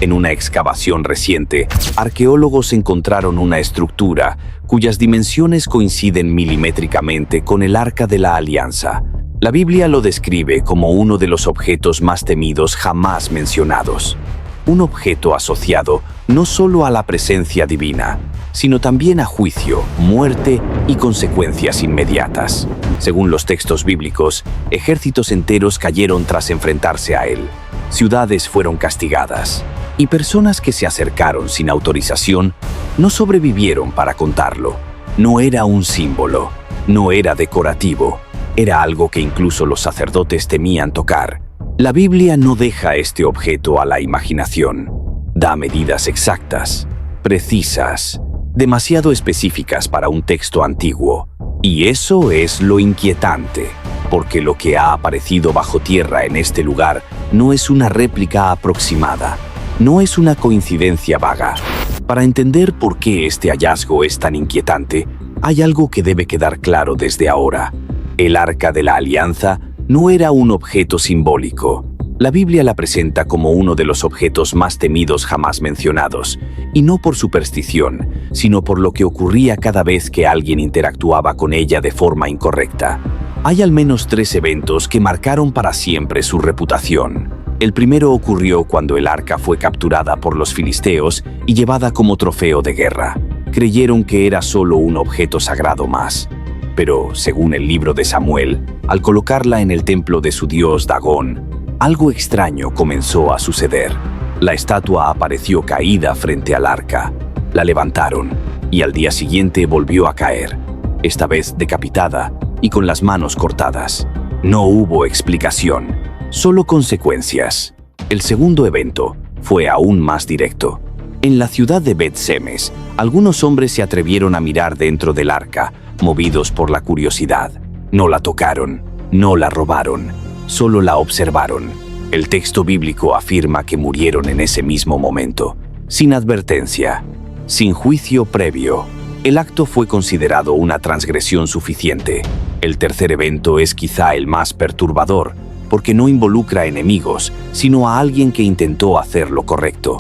En una excavación reciente, arqueólogos encontraron una estructura cuyas dimensiones coinciden milimétricamente con el Arca de la Alianza. La Biblia lo describe como uno de los objetos más temidos jamás mencionados. Un objeto asociado no solo a la presencia divina, sino también a juicio, muerte y consecuencias inmediatas. Según los textos bíblicos, ejércitos enteros cayeron tras enfrentarse a él. Ciudades fueron castigadas, y personas que se acercaron sin autorización no sobrevivieron para contarlo. No era un símbolo, no era decorativo, era algo que incluso los sacerdotes temían tocar. La Biblia no deja este objeto a la imaginación. Da medidas exactas, precisas, demasiado específicas para un texto antiguo. Y eso es lo inquietante, porque lo que ha aparecido bajo tierra en este lugar no es una réplica aproximada, no es una coincidencia vaga. Para entender por qué este hallazgo es tan inquietante, hay algo que debe quedar claro desde ahora. El Arca de la Alianza no era un objeto simbólico. La Biblia la presenta como uno de los objetos más temidos jamás mencionados, y no por superstición, sino por lo que ocurría cada vez que alguien interactuaba con ella de forma incorrecta. Hay al menos 3 eventos que marcaron para siempre su reputación. El primero ocurrió cuando el arca fue capturada por los filisteos y llevada como trofeo de guerra. Creyeron que era solo un objeto sagrado más. Pero, según el libro de Samuel, al colocarla en el templo de su dios Dagón, algo extraño comenzó a suceder. La estatua apareció caída frente al arca. La levantaron y al día siguiente volvió a caer, esta vez decapitada y con las manos cortadas. No hubo explicación, solo consecuencias. El segundo evento fue aún más directo. En la ciudad de Bet-Semes, algunos hombres se atrevieron a mirar dentro del arca, movidos por la curiosidad. No la tocaron, no la robaron, solo la observaron. El texto bíblico afirma que murieron en ese mismo momento, sin advertencia, sin juicio previo. El acto fue considerado una transgresión suficiente. El tercer evento es quizá el más perturbador, porque no involucra enemigos, sino a alguien que intentó hacer lo correcto.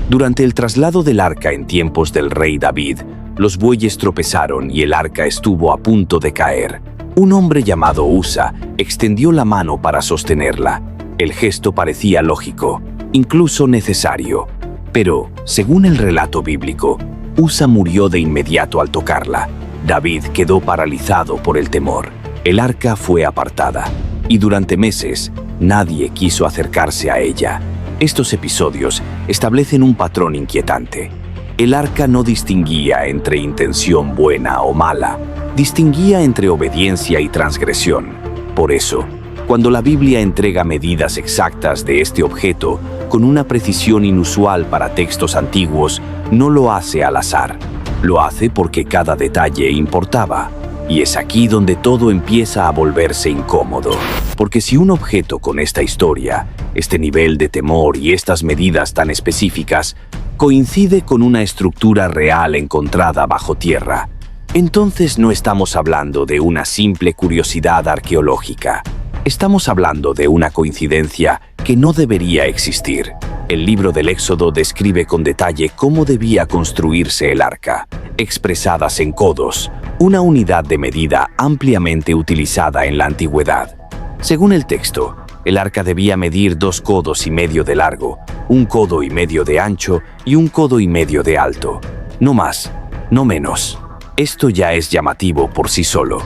Durante el traslado del arca en tiempos del rey David, los bueyes tropezaron y el arca estuvo a punto de caer. Un hombre llamado Usa extendió la mano para sostenerla. El gesto parecía lógico, incluso necesario. Pero, según el relato bíblico, Usa murió de inmediato al tocarla. David quedó paralizado por el temor. El arca fue apartada, y durante meses nadie quiso acercarse a ella. Estos episodios establecen un patrón inquietante. El arca no distinguía entre intención buena o mala, distinguía entre obediencia y transgresión. Por eso, cuando la Biblia entrega medidas exactas de este objeto con una precisión inusual para textos antiguos, no lo hace al azar. Lo hace porque cada detalle importaba. Y es aquí donde todo empieza a volverse incómodo. Porque si un objeto con esta historia, este nivel de temor y estas medidas tan específicas, coincide con una estructura real encontrada bajo tierra, entonces no estamos hablando de una simple curiosidad arqueológica. Estamos hablando de una coincidencia que no debería existir. El libro del Éxodo describe con detalle cómo debía construirse el arca, expresadas en codos, una unidad de medida ampliamente utilizada en la antigüedad. Según el texto, el arca debía medir 2,5 codos de largo, 1,5 codos de ancho y 1,5 codos de alto. No más, no menos. Esto ya es llamativo por sí solo.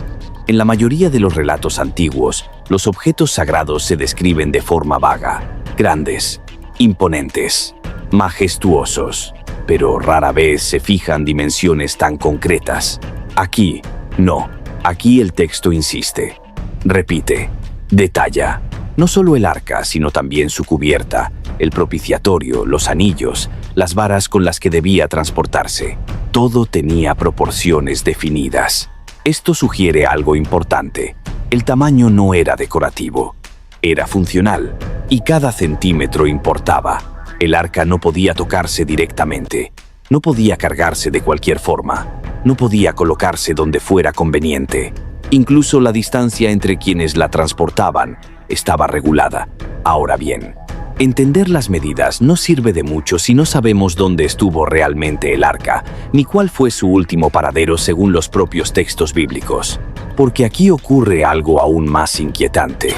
En la mayoría de los relatos antiguos, los objetos sagrados se describen de forma vaga, grandes, imponentes, majestuosos, pero rara vez se fijan dimensiones tan concretas. Aquí, no. Aquí el texto insiste, repite, detalla. No solo el arca, sino también su cubierta, el propiciatorio, los anillos, las varas con las que debía transportarse. Todo tenía proporciones definidas. Esto sugiere algo importante. El tamaño no era decorativo, era funcional, y cada centímetro importaba. El arca no podía tocarse directamente, no podía cargarse de cualquier forma, no podía colocarse donde fuera conveniente. Incluso la distancia entre quienes la transportaban estaba regulada. Ahora bien, Entender las medidas no sirve de mucho si no sabemos dónde estuvo realmente el arca, ni cuál fue su último paradero según los propios textos bíblicos. Porque aquí ocurre algo aún más inquietante.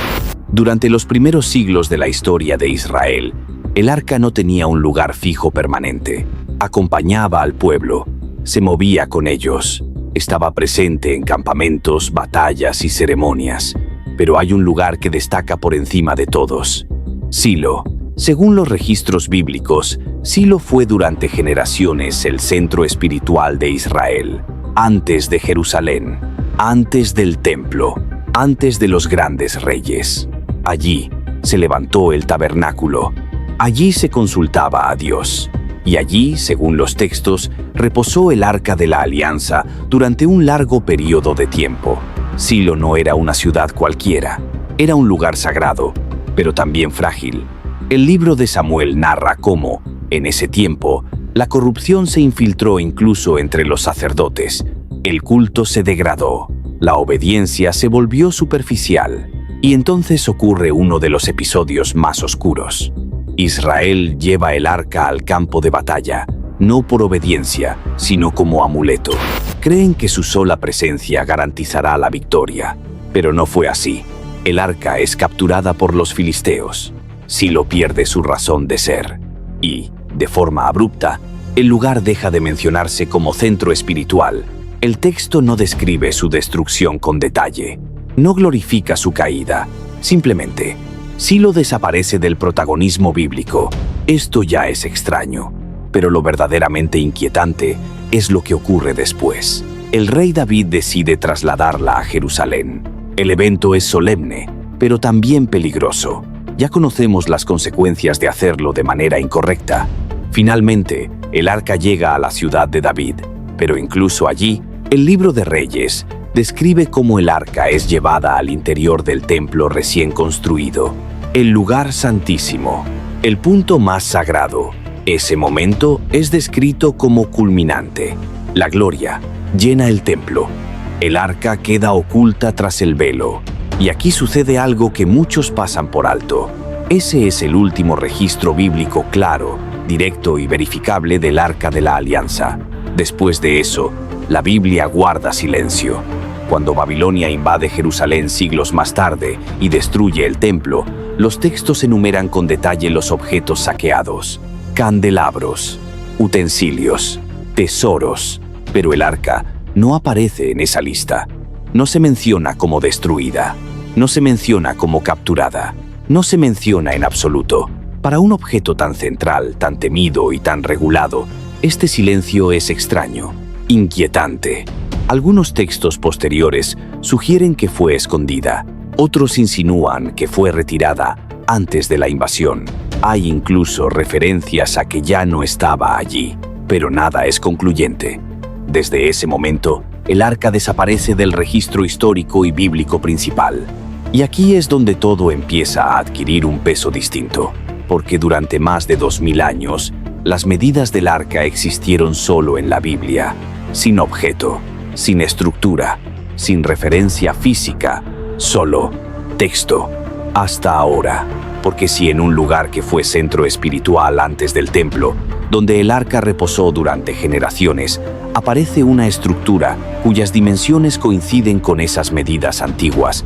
Durante los primeros siglos de la historia de Israel, el arca no tenía un lugar fijo permanente. Acompañaba al pueblo, se movía con ellos, estaba presente en campamentos, batallas y ceremonias. Pero hay un lugar que destaca por encima de todos: Silo. Según los registros bíblicos, Silo fue durante generaciones el centro espiritual de Israel, antes de Jerusalén, antes del templo, antes de los grandes reyes. Allí se levantó el tabernáculo, allí se consultaba a Dios, y allí, según los textos, reposó el arca de la alianza durante un largo periodo de tiempo. Silo no era una ciudad cualquiera, era un lugar sagrado, pero también frágil. El libro de Samuel narra cómo, en ese tiempo, la corrupción se infiltró incluso entre los sacerdotes. El culto se degradó, la obediencia se volvió superficial, y entonces ocurre uno de los episodios más oscuros. Israel lleva el arca al campo de batalla, no por obediencia, sino como amuleto. Creen que su sola presencia garantizará la victoria, pero no fue así. El arca es capturada por los filisteos. Silo pierde su razón de ser, y, de forma abrupta, el lugar deja de mencionarse como centro espiritual. El texto no describe su destrucción con detalle, no glorifica su caída, simplemente, Silo desaparece del protagonismo bíblico. Esto ya es extraño, pero lo verdaderamente inquietante es lo que ocurre después. El rey David decide trasladarla a Jerusalén. El evento es solemne, pero también peligroso. Ya conocemos las consecuencias de hacerlo de manera incorrecta. Finalmente, el arca llega a la ciudad de David, pero incluso allí, el libro de Reyes describe cómo el arca es llevada al interior del templo recién construido, el lugar santísimo, el punto más sagrado. Ese momento es descrito como culminante. La gloria llena el templo. El arca queda oculta tras el velo. Y aquí sucede algo que muchos pasan por alto. Ese es el último registro bíblico claro, directo y verificable del Arca de la Alianza. Después de eso, la Biblia guarda silencio. Cuando Babilonia invade Jerusalén siglos más tarde y destruye el templo, los textos enumeran con detalle los objetos saqueados: candelabros, utensilios, tesoros. Pero el arca no aparece en esa lista. No se menciona como destruida. No se menciona como capturada. No se menciona en absoluto. Para un objeto tan central, tan temido y tan regulado, este silencio es extraño, inquietante. Algunos textos posteriores sugieren que fue escondida. Otros insinúan que fue retirada antes de la invasión. Hay incluso referencias a que ya no estaba allí, pero nada es concluyente. Desde ese momento, el arca desaparece del registro histórico y bíblico principal. Y aquí es donde todo empieza a adquirir un peso distinto, porque durante más de 2000 años, las medidas del arca existieron solo en la Biblia, sin objeto, sin estructura, sin referencia física, solo texto. Hasta ahora, porque si en un lugar que fue centro espiritual antes del templo, donde el arca reposó durante generaciones, aparece una estructura cuyas dimensiones coinciden con esas medidas antiguas,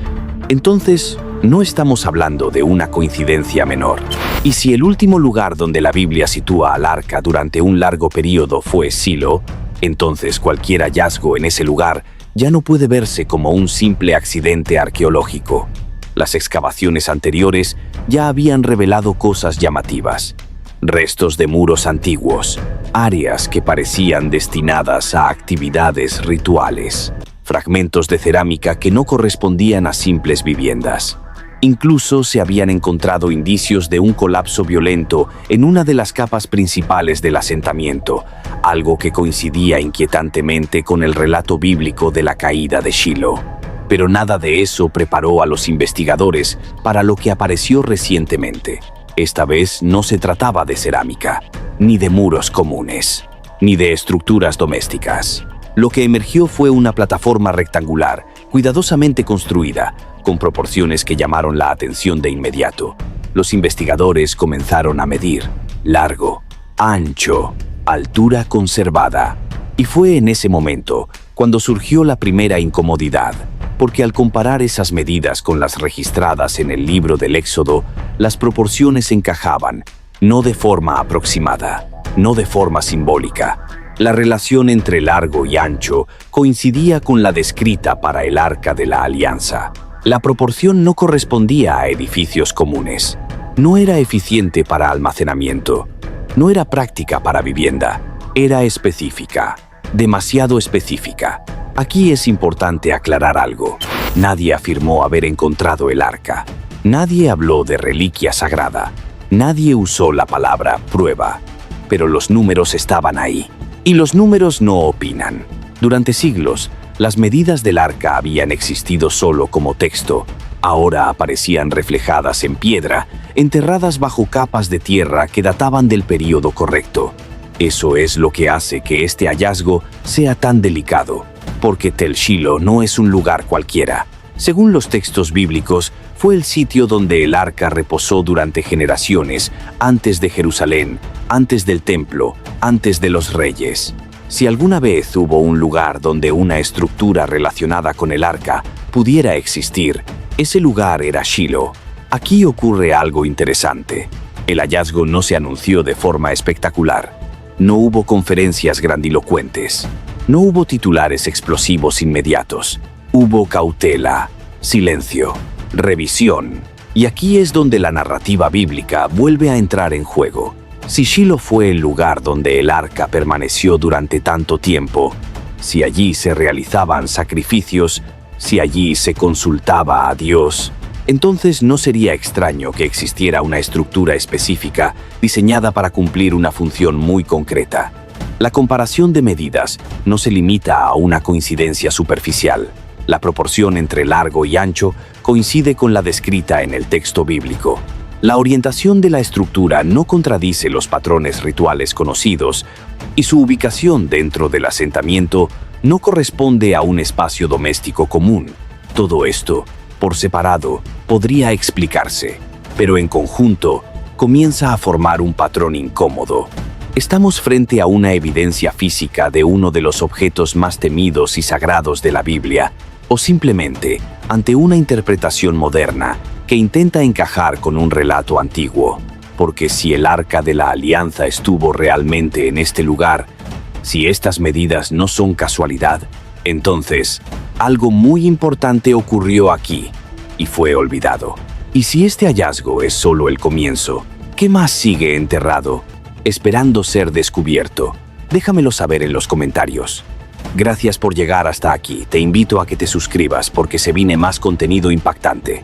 entonces no estamos hablando de una coincidencia menor. Y si el último lugar donde la Biblia sitúa al arca durante un largo periodo fue Silo, entonces cualquier hallazgo en ese lugar ya no puede verse como un simple accidente arqueológico. Las excavaciones anteriores ya habían revelado cosas llamativas: restos de muros antiguos, áreas que parecían destinadas a actividades rituales, fragmentos de cerámica que no correspondían a simples viviendas. Incluso se habían encontrado indicios de un colapso violento en una de las capas principales del asentamiento, algo que coincidía inquietantemente con el relato bíblico de la caída de Shiloh. Pero nada de eso preparó a los investigadores para lo que apareció recientemente. Esta vez no se trataba de cerámica, ni de muros comunes, ni de estructuras domésticas. Lo que emergió fue una plataforma rectangular, cuidadosamente construida, con proporciones que llamaron la atención de inmediato. Los investigadores comenzaron a medir largo, ancho, altura conservada. Y fue en ese momento cuando surgió la primera incomodidad, porque al comparar esas medidas con las registradas en el libro del Éxodo, las proporciones encajaban, no de forma aproximada, no de forma simbólica. La relación entre largo y ancho coincidía con la descrita para el Arca de la Alianza. La proporción no correspondía a edificios comunes. No era eficiente para almacenamiento. No era práctica para vivienda. Era específica. Demasiado específica. Aquí es importante aclarar algo. Nadie afirmó haber encontrado el arca. Nadie habló de reliquia sagrada. Nadie usó la palabra prueba. Pero los números estaban ahí. Y los números no opinan. Durante siglos, las medidas del arca habían existido solo como texto. Ahora aparecían reflejadas en piedra, enterradas bajo capas de tierra que databan del período correcto. Eso es lo que hace que este hallazgo sea tan delicado, porque Tel Shiloh no es un lugar cualquiera. Según los textos bíblicos, fue el sitio donde el arca reposó durante generaciones, antes de Jerusalén, antes del templo, antes de los reyes. Si alguna vez hubo un lugar donde una estructura relacionada con el arca pudiera existir, ese lugar era Shiloh. Aquí ocurre algo interesante. El hallazgo no se anunció de forma espectacular. No hubo conferencias grandilocuentes. No hubo titulares explosivos inmediatos. Hubo cautela, silencio, revisión. Y aquí es donde la narrativa bíblica vuelve a entrar en juego. Si Shiloh fue el lugar donde el arca permaneció durante tanto tiempo, si allí se realizaban sacrificios, si allí se consultaba a Dios, entonces no sería extraño que existiera una estructura específica diseñada para cumplir una función muy concreta. La comparación de medidas no se limita a una coincidencia superficial. La proporción entre largo y ancho coincide con la descrita en el texto bíblico. La orientación de la estructura no contradice los patrones rituales conocidos y su ubicación dentro del asentamiento no corresponde a un espacio doméstico común. Todo esto, por separado, podría explicarse, pero en conjunto comienza a formar un patrón incómodo. Estamos frente a una evidencia física de uno de los objetos más temidos y sagrados de la Biblia, o simplemente ante una interpretación moderna que intenta encajar con un relato antiguo. Porque si el Arca de la Alianza estuvo realmente en este lugar, si estas medidas no son casualidad, entonces algo muy importante ocurrió aquí y fue olvidado. Y si este hallazgo es solo el comienzo, ¿qué más sigue enterrado, esperando ser descubierto? Déjamelo saber en los comentarios. Gracias por llegar hasta aquí. Te invito a que te suscribas porque se viene más contenido impactante.